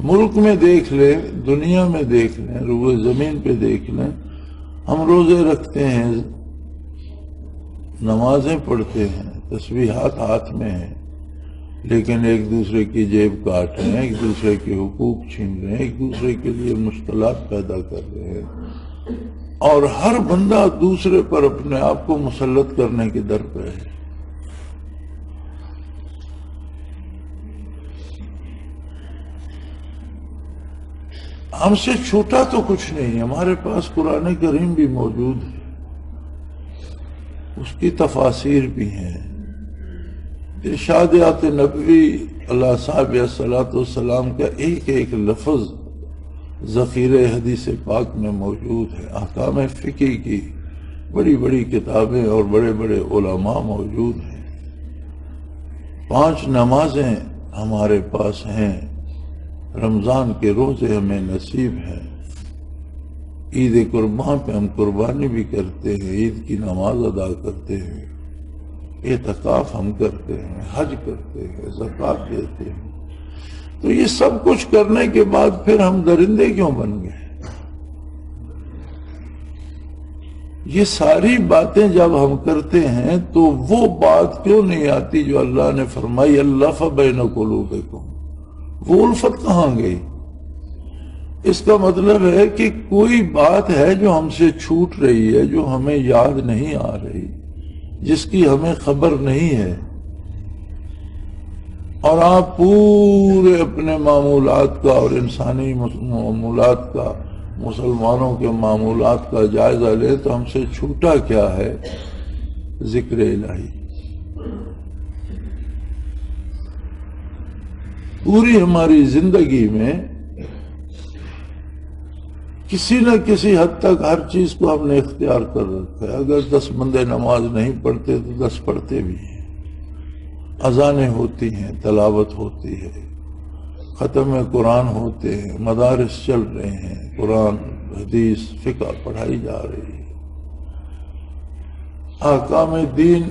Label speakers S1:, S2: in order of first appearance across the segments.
S1: ملک میں دیکھ لیں، دنیا میں دیکھ لیں، روئے زمین پہ دیکھ لیں، ہم روزے رکھتے ہیں، نمازیں پڑھتے ہیں، تسبیحات ہاتھ میں ہیں، لیکن ایک دوسرے کی جیب کاٹ رہے ہیں، ایک دوسرے کے حقوق چھین رہے ہیں، ایک دوسرے کے لیے مشکلات پیدا کر رہے ہیں، اور ہر بندہ دوسرے پر اپنے آپ کو مسلط کرنے کے در پہ ہے۔ ہم سے چھوٹا تو کچھ نہیں، ہمارے پاس قرآن کریم بھی موجود ہے، اس کی تفاسیر بھی ہیں، ارشادات نبوی اللہ صاحب صلاۃ والسلام کا ایک ایک لفظ ذخیرہ حدیث پاک میں موجود ہے، احکام فقہ کی بڑی بڑی کتابیں اور بڑے بڑے علماء موجود ہیں، 5 نمازیں ہمارے پاس ہیں، رمضان کے روزے ہمیں نصیب ہیں، عید قربان پہ ہم قربانی بھی کرتے ہیں، عید کی نماز ادا کرتے ہیں، اعتکاف ہم کرتے ہیں، حج کرتے ہیں، زکوٰۃ دیتے ہیں، تو یہ سب کچھ کرنے کے بعد پھر ہم درندے کیوں بن گئے؟ یہ ساری باتیں جب ہم کرتے ہیں تو وہ بات کیوں نہیں آتی جو اللہ نے فرمائی الف بین قلوبکم، وہ الفت کہاں گئی؟ اس کا مطلب ہے کہ کوئی بات ہے جو ہم سے چھوٹ رہی ہے، جو ہمیں یاد نہیں آ رہی، جس کی ہمیں خبر نہیں ہے، اور آپ پورے اپنے معمولات کا اور انسانی معمولات کا، مسلمانوں کے معمولات کا جائزہ لیں تو ہم سے چھوٹا کیا ہے؟ ذکر الہی۔ پوری ہماری زندگی میں کسی نہ کسی حد تک ہر چیز کو ہم نے اختیار کر رکھا ہے، اگر 10 بندے نماز نہیں پڑھتے تو 10 پڑھتے بھی ہیں، اذانیں ہوتی ہیں، تلاوت ہوتی ہے، ختم قرآن ہوتے ہیں، مدارس چل رہے ہیں، قرآن حدیث فقہ پڑھائی جا رہی ہے، احکام دین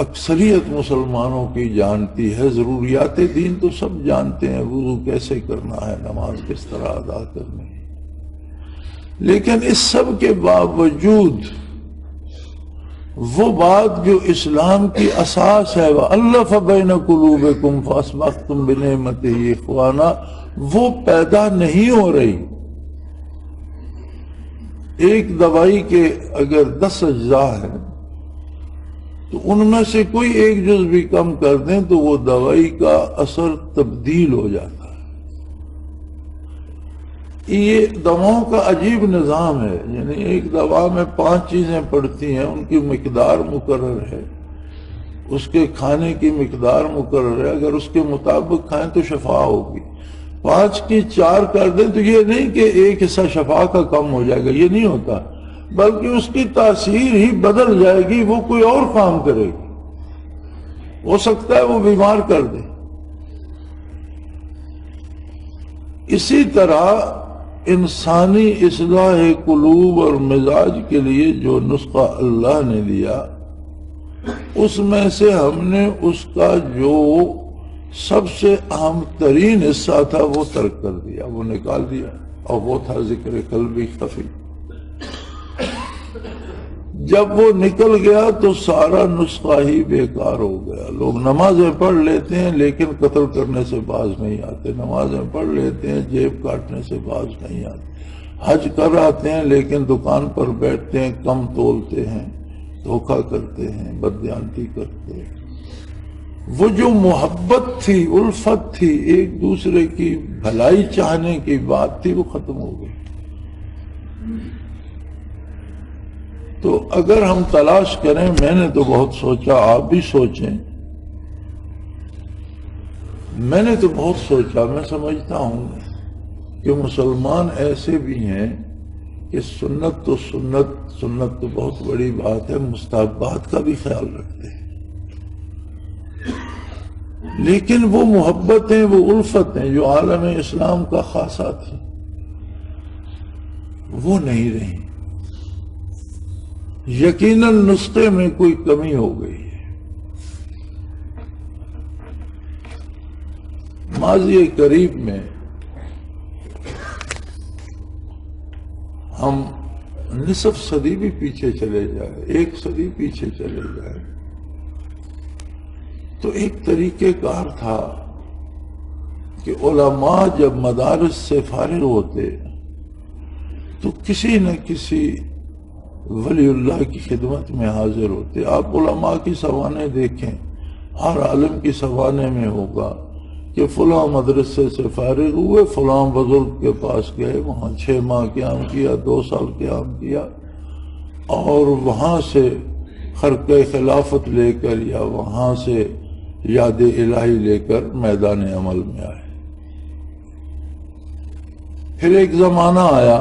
S1: اکثریت مسلمانوں کی جانتی ہے، ضروریات دین تو سب جانتے ہیں، وضو کیسے کرنا ہے، نماز کس طرح ادا کرنی ہے، لیکن اس سب کے باوجود وہ بات جو اسلام کی اساس ہے وَأَلَّفَ بَيْنَ قُلُوبِكُمْ فَأَصْبَحْتُمْ بِنِعْمَتِهِ إِخْوَانًا، وہ پیدا نہیں ہو رہی۔ ایک دوائی کے اگر 10 اجزاء ہیں تو ان میں سے کوئی ایک جز بھی کم کر دیں تو وہ دوائی کا اثر تبدیل ہو جاتا ہے۔ یہ دواؤں کا عجیب نظام ہے، یعنی ایک دوا میں 5 چیزیں پڑتی ہیں، ان کی مقدار مقرر ہے، اس کے کھانے کی مقدار مقرر ہے، اگر اس کے مطابق کھائیں تو شفا ہوگی، 5 کی 4 کر دیں تو یہ نہیں کہ ایک حصہ شفا کا کم ہو جائے گا، یہ نہیں ہوتا، بلکہ اس کی تاثیر ہی بدل جائے گی، وہ کوئی اور کام کرے گی، ہو سکتا ہے وہ بیمار کر دے۔ اسی طرح انسانی اصلاح قلوب اور مزاج کے لیے جو نسخہ اللہ نے دیا، اس میں سے ہم نے اس کا جو سب سے اہم ترین حصہ تھا وہ ترک کر دیا، وہ نکال دیا، اور وہ تھا ذکر قلبی خفی۔ جب وہ نکل گیا تو سارا نسخہ ہی بیکار ہو گیا۔ لوگ نمازیں پڑھ لیتے ہیں لیکن قتل کرنے سے باز نہیں آتے، نمازیں پڑھ لیتے ہیں جیب کاٹنے سے باز نہیں آتے، حج کر آتے ہیں لیکن دکان پر بیٹھتے ہیں، کم تولتے ہیں، دھوکہ کرتے ہیں، بددیانتی کرتے ہیں۔ وہ جو محبت تھی، الفت تھی، ایک دوسرے کی بھلائی چاہنے کی بات تھی، وہ ختم ہو گئی۔ تو اگر ہم تلاش کریں، میں نے تو بہت سوچا، آپ بھی سوچیں، میں نے تو بہت سوچا، میں سمجھتا ہوں کہ مسلمان ایسے بھی ہیں کہ سنت تو بہت بڑی بات ہے، مستحبات کا بھی خیال رکھتے ہیں، لیکن وہ محبتیں، وہ الفتیں جو عالم اسلام کا خاصہ تھی، وہ نہیں رہی۔ یقیناً نسخے میں کوئی کمی ہو گئی ہے۔ ماضی قریب میں ہم نصف صدی بھی پیچھے چلے جائیں، 1 صدی پیچھے چلے جائیں، تو ایک طریقہ کار تھا کہ علماء جب مدارس سے فارغ ہوتے تو کسی نہ کسی ولی اللہ کی خدمت میں حاضر ہوتے۔ آپ علماء کی سوانح دیکھیں، ہر عالم کی سوانح میں ہوگا کہ فلاں مدرسے سے فارغ ہوئے، فلاں بزرگ کے پاس گئے، وہاں 6 ماہ قیام کیا، 2 سال قیام کیا، اور وہاں سے خرقہ خلافت لے کر یا وہاں سے یاد الہی لے کر میدان عمل میں آئے۔ پھر ایک زمانہ آیا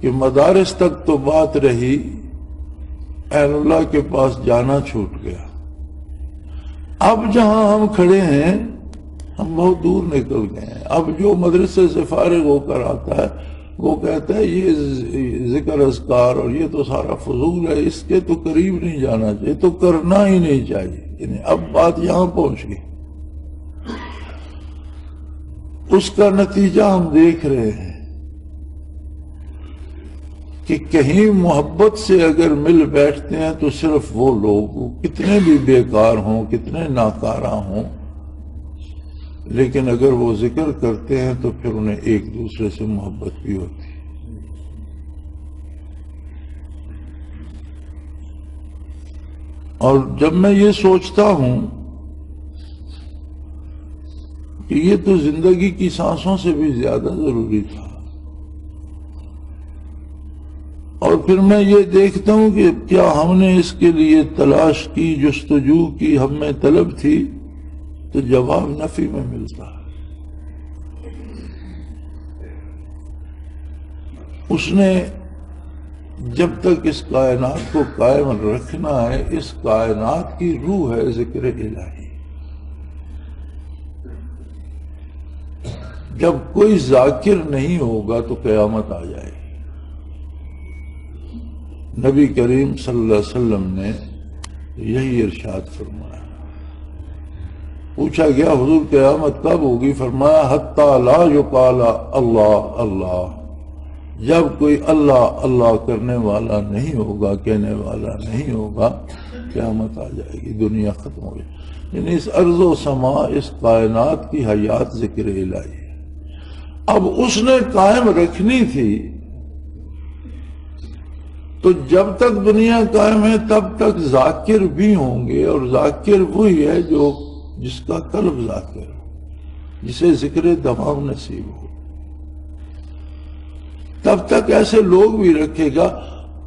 S1: کہ مدارس تک تو بات رہی، اہل اللہ کے پاس جانا چھوٹ گیا۔ اب جہاں ہم کھڑے ہیں ہم بہت دور نکل گئے ہیں۔ اب جو مدرسے سے فارغ ہو کر آتا ہے وہ کہتا ہے یہ ذکر اذکار اور یہ تو سارا فضول ہے، اس کے تو قریب نہیں جانا چاہیے، تو کرنا ہی نہیں چاہیے۔ یعنی اب بات یہاں پہنچ گئی۔ اس کا نتیجہ ہم دیکھ رہے ہیں کہ کہیں محبت سے اگر مل بیٹھتے ہیں تو صرف وہ لوگ کتنے بھی بیکار ہوں، کتنے ناکارہ ہوں، لیکن اگر وہ ذکر کرتے ہیں تو پھر انہیں ایک دوسرے سے محبت بھی ہوتی ہے۔ اور جب میں یہ سوچتا ہوں کہ یہ تو زندگی کی سانسوں سے بھی زیادہ ضروری تھا، اور پھر میں یہ دیکھتا ہوں کہ کیا ہم نے اس کے لیے تلاش کی، جستجو کی، ہم میں طلب تھی، تو جواب نفی میں ملتا ہے۔ اس نے جب تک اس کائنات کو قائم رکھنا ہے، اس کائنات کی روح ہے ذکر الہی۔ جب کوئی ذاکر نہیں ہوگا تو قیامت آ جائے گی۔ نبی کریم صلی اللہ علیہ وسلم نے یہی ارشاد فرمایا۔ پوچھا گیا حضور قیامت کب ہوگی؟ فرمایا حتی لا یقال اللہ اللہ، جب کوئی اللہ اللہ کرنے والا نہیں ہوگا، کہنے والا نہیں ہوگا، قیامت آ جائے گی، دنیا ختم ہو جائے گی۔ یعنی اس ارض و سما، اس کائنات کی حیات ذکر الہی ہے۔ اب اس نے قائم رکھنی تھی، تو جب تک دنیا قائم ہے تب تک ذاکر بھی ہوں گے، اور ذاکر وہی ہے جو جس کا قلب ذاکر ہو، جسے ذکر دوام نصیب ہو، تب تک ایسے لوگ بھی رکھے گا۔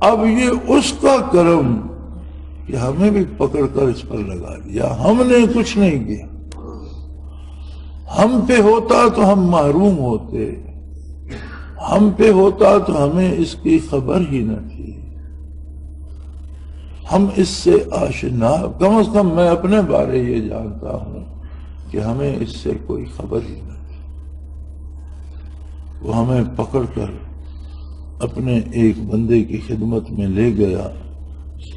S1: اب یہ اس کا کرم کہ ہمیں بھی پکڑ کر اس پر لگا دیا، ہم نے کچھ نہیں کیا۔ ہم پہ ہوتا تو ہم محروم ہوتے، ہم پہ ہوتا تو ہمیں اس کی خبر ہی نہ تھی، ہم اس سے آشنا، کم از کم میں اپنے بارے یہ جانتا ہوں کہ ہمیں اس سے کوئی خبر ہی نہ تھی۔ وہ ہمیں پکڑ کر اپنے ایک بندے کی خدمت میں لے گیا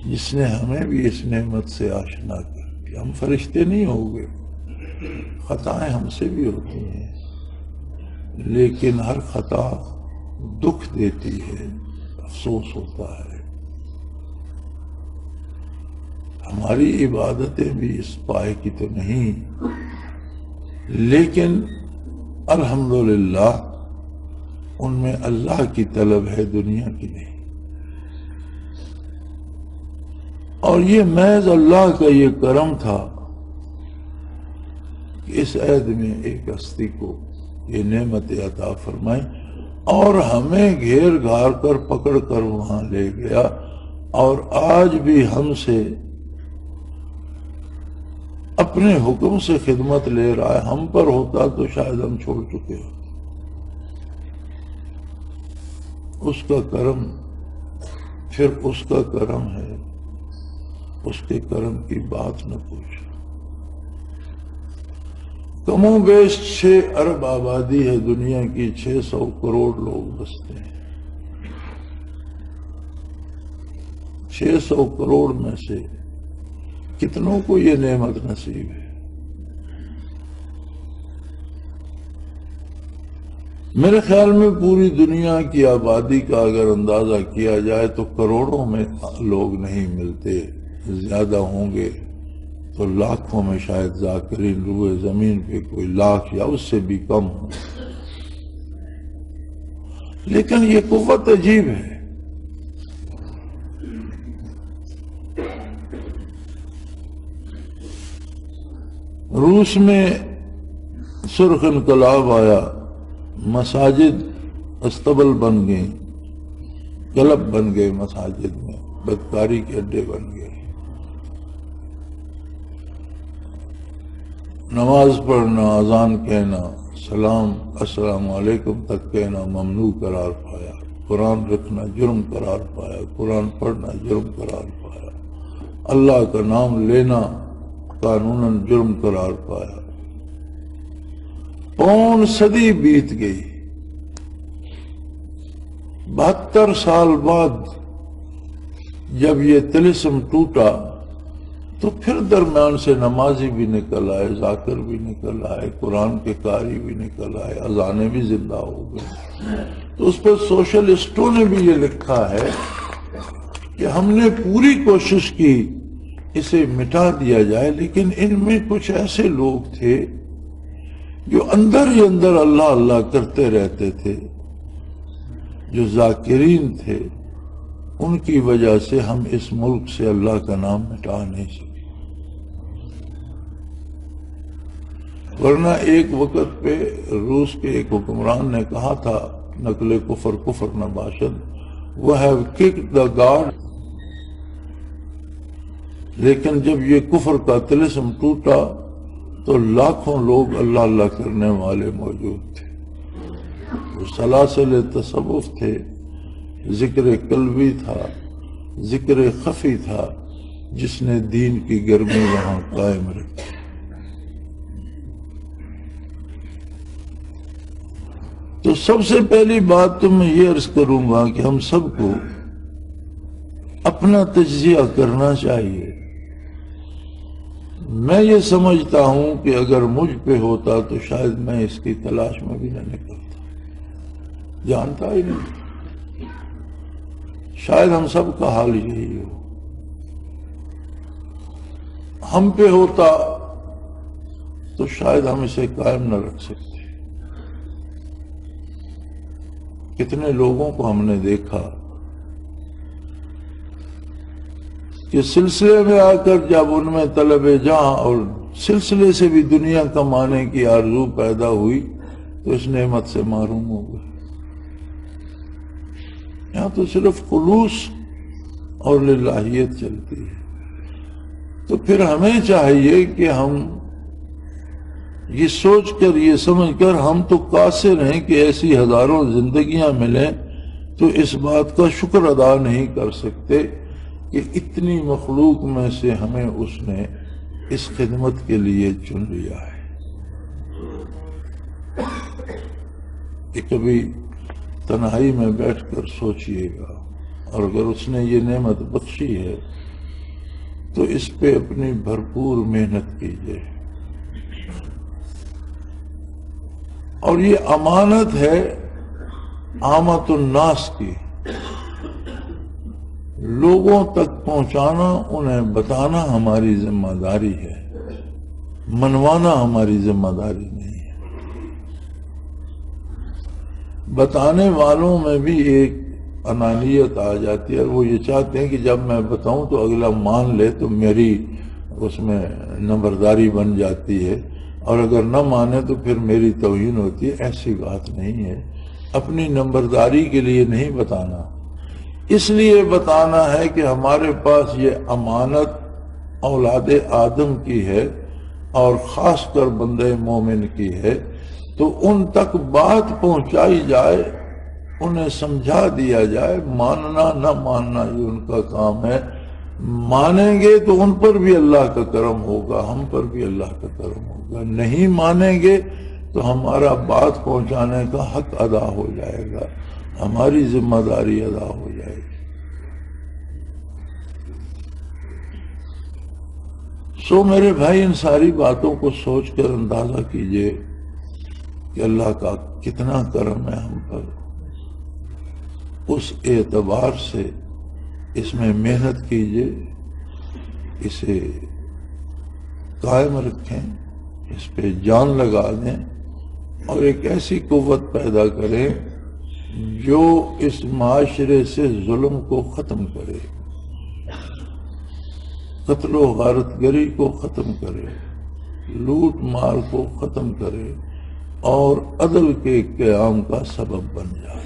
S1: جس نے ہمیں بھی اس نعمت سے آشنا کر دیا۔ ہم فرشتے نہیں ہو گئے، خطائیں ہم سے بھی ہوتی ہیں، لیکن ہر خطا دکھ دیتی ہے، افسوس ہوتا ہے۔ ہماری عبادتیں بھی اس پائے کی تو نہیں، لیکن الحمدللہ ان میں اللہ کی طلب ہے، دنیا کی نہیں۔ اور یہ محض اللہ کا یہ کرم تھا کہ اس عہد میں ایک ہستی کو یہ نعمت عطا فرمائی، اور ہمیں گھیر گھار کر پکڑ کر وہاں لے گیا، اور آج بھی ہم سے اپنے حکم سے خدمت لے رہا ہے۔ ہم پر ہوتا تو شاید ہم چھوڑ چکے ہوتے۔ اس کا کرم، پھر اس کا کرم ہے، اس کے کرم کی بات نہ پوچھو۔ کم و بیش 6 ارب آبادی ہے دنیا کی، 600 کروڑ لوگ بستے ہیں۔ 600 کروڑ میں سے کتنوں کو یہ نعمت نصیب ہے؟ میرے خیال میں پوری دنیا کی آبادی کا اگر اندازہ کیا جائے تو کروڑوں میں لوگ نہیں ملتے، زیادہ ہوں گے تو لاکھوں میں شاید ذاکرین روئے زمین پہ کوئی لاکھ یا اس سے بھی کم ہوں، لیکن یہ قوت عجیب ہے۔ روس میں سرخ انقلاب آیا، مساجد استبل بن گئیں، کلب بن گئے، مساجد میں بدکاری کے اڈے بن گئے، نماز پڑھنا، اذان کہنا، سلام السلام علیکم تک کہنا ممنوع قرار پایا، قرآن رکھنا جرم قرار پایا، قرآن پڑھنا جرم قرار پایا، اللہ کا نام لینا قانوناً جرم قرار پایا۔ 5 صدی بیت گئی، 72 سال بعد جب یہ طلسم ٹوٹا تو پھر درمیان سے نمازی بھی نکل آئے، ذاکر بھی نکل آئے، قرآن کے قاری بھی نکل آئے، اذانیں بھی زندہ ہو گئی۔ تو اس پر سوشلسٹوں نے بھی یہ لکھا ہے کہ ہم نے پوری کوشش کی اسے مٹا دیا جائے، لیکن ان میں کچھ ایسے لوگ تھے جو اندر ہی اندر اللہ اللہ کرتے رہتے تھے، جو ذاکرین تھے، ان کی وجہ سے ہم اس ملک سے اللہ کا نام مٹا نہیں سکے۔ ورنہ ایک وقت پہ روس کے ایک حکمران نے کہا تھا، نقل کفر کفر نہ باشد، وہ ہیو ککڈ دا گاڈ، لیکن جب یہ کفر کا طلسم ٹوٹا تو لاکھوں لوگ اللہ اللہ کرنے والے موجود تھے، وہ سلاسل تصوف تھے، ذکر قلبی تھا، ذکر خفی تھا، جس نے دین کی گرمی وہاں قائم رکھی۔ تو سب سے پہلی بات تو میں یہ عرض کروں گا کہ ہم سب کو اپنا تجزیہ کرنا چاہیے۔ میں یہ سمجھتا ہوں کہ اگر مجھ پہ ہوتا تو شاید میں اس کی تلاش میں بھی نہ نکلتا، جانتا ہی نہیں، شاید ہم سب کا حال یہی ہو۔ ہم پہ ہوتا تو شاید ہم اسے قائم نہ رکھ سکتے۔ کتنے لوگوں کو ہم نے دیکھا کہ سلسلے میں آ کر جب ان میں طلب جہاں اور سلسلے سے بھی دنیا کمانے کی آرزو پیدا ہوئی تو اس نعمت سے محروم ہو گئے۔ یہاں تو صرف خلوص اور للہیت چلتی ہے۔ تو پھر ہمیں چاہیے کہ ہم یہ سوچ کر، یہ سمجھ کر، ہم تو قاصر ہیں کہ ایسی ہزاروں زندگیاں ملیں تو اس بات کا شکر ادا نہیں کر سکتے کہ اتنی مخلوق میں سے ہمیں اس نے اس خدمت کے لیے چن لیا ہے۔ کہ کبھی تنہائی میں بیٹھ کر سوچئے گا، اور اگر اس نے یہ نعمت بخشی ہے تو اس پہ اپنی بھرپور محنت کیجئے۔ اور یہ امانت ہے عامت الناس کی، لوگوں تک پہنچانا، انہیں بتانا ہماری ذمہ داری ہے، منوانا ہماری ذمہ داری نہیں ہے۔ بتانے والوں میں بھی ایک انانیت آ جاتی ہے، اور وہ یہ چاہتے ہیں کہ جب میں بتاؤں تو اگلا مان لے تو میری اس میں نمبرداری بن جاتی ہے، اور اگر نہ مانے تو پھر میری توہین ہوتی ہے۔ ایسی بات نہیں ہے، اپنی نمبرداری کے لیے نہیں بتانا، اس لیے بتانا ہے کہ ہمارے پاس یہ امانت اولاد آدم کی ہے اور خاص کر بندے مومن کی ہے، تو ان تک بات پہنچائی جائے، انہیں سمجھا دیا جائے۔ ماننا نہ ماننا یہ ان کا کام ہے، مانیں گے تو ان پر بھی اللہ کا کرم ہوگا، ہم پر بھی اللہ کا کرم ہوگا، نہیں مانیں گے تو ہمارا بات پہنچانے کا حق ادا ہو جائے گا، ہماری ذمہ داری ادا ہو جائے گی۔ سو میرے بھائی، ان ساری باتوں کو سوچ کر اندازہ کیجئے کہ اللہ کا کتنا کرم ہے ہم پر، اس اعتبار سے اس میں محنت کیجیے، اسے قائم رکھیں، اس پہ جان لگا دیں اور ایک ایسی قوت پیدا کریں جو اس معاشرے سے ظلم کو ختم کرے، قتل و غارت گری کو ختم کرے، لوٹ مار کو ختم کرے اور عدل کے قیام کا سبب بن جائے۔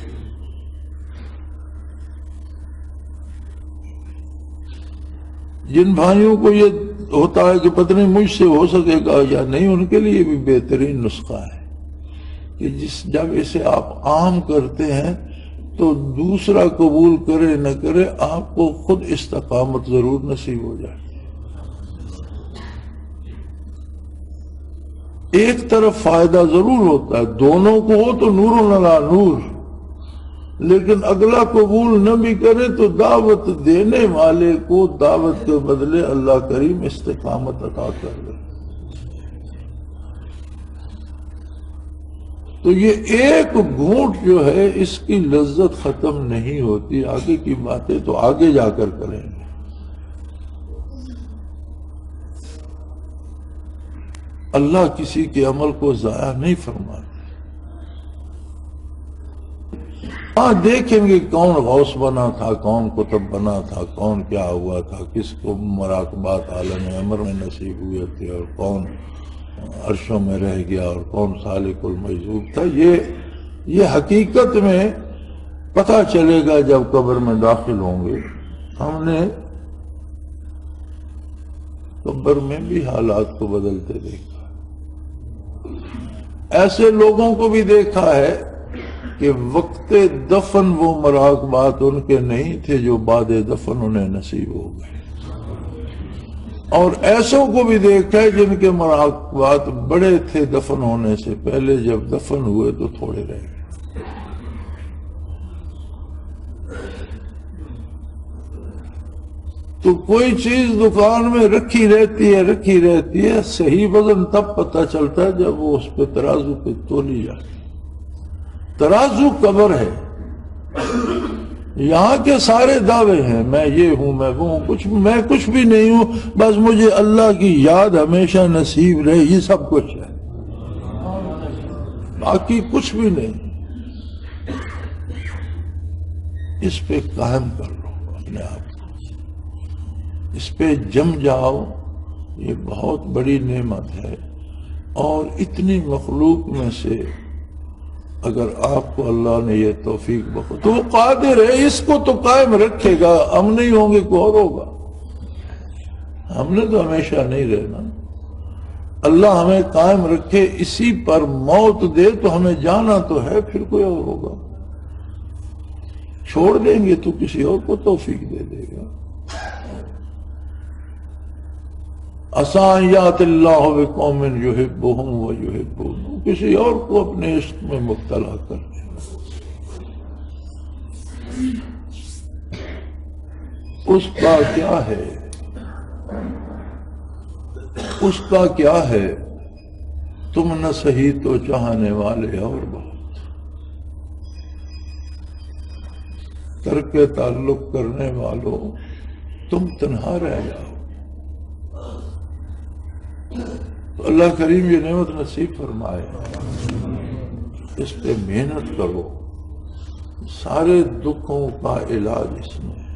S1: جن بھائیوں کو یہ ہوتا ہے کہ پتہ نہیں مجھ سے ہو سکے گا یا نہیں، ان کے لیے بھی بہترین نسخہ ہے کہ جب اسے آپ عام کرتے ہیں تو دوسرا قبول کرے نہ کرے آپ کو خود استقامت ضرور نصیب ہو جائے۔ ایک طرف فائدہ ضرور ہوتا ہے، دونوں کو ہو تو نور علی نور، لیکن اگلا قبول نہ بھی کرے تو دعوت دینے والے کو دعوت کے بدلے اللہ کریم استقامت عطا کر دے۔ تو یہ ایک گھونٹ جو ہے اس کی لذت ختم نہیں ہوتی، آگے کی باتیں تو آگے جا کر کریں گے۔ اللہ کسی کے عمل کو ضائع نہیں فرماتے۔ ہاں دیکھیں گے کون غوث بنا تھا، کون قطب بنا تھا، کون کیا ہوا تھا، کس کو مراقبات عالم امر میں نصیب ہوئے تھے اور کون عرشوں میں رہ گیا اور کون سالک المجذوب تھا۔ یہ حقیقت میں پتہ چلے گا جب قبر میں داخل ہوں گے۔ ہم نے قبر میں بھی حالات کو بدلتے دیکھا، ایسے لوگوں کو بھی دیکھا ہے کہ وقت دفن وہ مراقبات ان کے نہیں تھے جو بعد دفن انہیں نصیب ہو گئے، اور ایسوں کو بھی دیکھا ہے جن کے مراقبات بڑے تھے دفن ہونے سے پہلے، جب دفن ہوئے تو تھوڑے رہ گئے۔ تو کوئی چیز دکان میں رکھی رہتی ہے، صحیح وزن تب پتہ چلتا ہے جب وہ اس پہ ترازو پہ تولی جاتی۔ ترازو قبر ہے، یہاں کے سارے دعوے ہیں، میں یہ ہوں، میں وہ ہوں، میں کچھ بھی نہیں ہوں، بس مجھے اللہ کی یاد ہمیشہ نصیب رہے، یہ سب کچھ ہے، باقی کچھ بھی نہیں۔ اس پہ قائم کر لو اپنے آپ کو، اس پہ جم جاؤ، یہ بہت بڑی نعمت ہے۔ اور اتنی مخلوق میں سے اگر آپ کو اللہ نے یہ توفیق بخشی تو وہ قادر ہے، اس کو تو قائم رکھے گا، ہم نہیں ہوں گے کوئی اور ہوگا، ہم نے تو ہمیشہ نہیں رہنا۔ اللہ ہمیں قائم رکھے، اسی پر موت دے تو ہمیں جانا تو ہے، پھر کوئی اور ہوگا، چھوڑ دیں گے تو کسی اور کو توفیق دے دے گا۔ عسیٰ یأتی اللہ بقوم یحبہم ویحبونہ، کسی اور کو اپنے عشق میں مبتلا کر دے گا۔ اس کا کیا ہے، اس کا کیا ہے، تم نہ سہی تو چاہنے والے اور بہت، ترک تعلق کرنے والوں تم تنہا رہ جاؤ۔ تو اللہ کریم یہ نعمت نصیب فرمائے، اس پہ محنت کرو، سارے دکھوں کا علاج اس میں ہے۔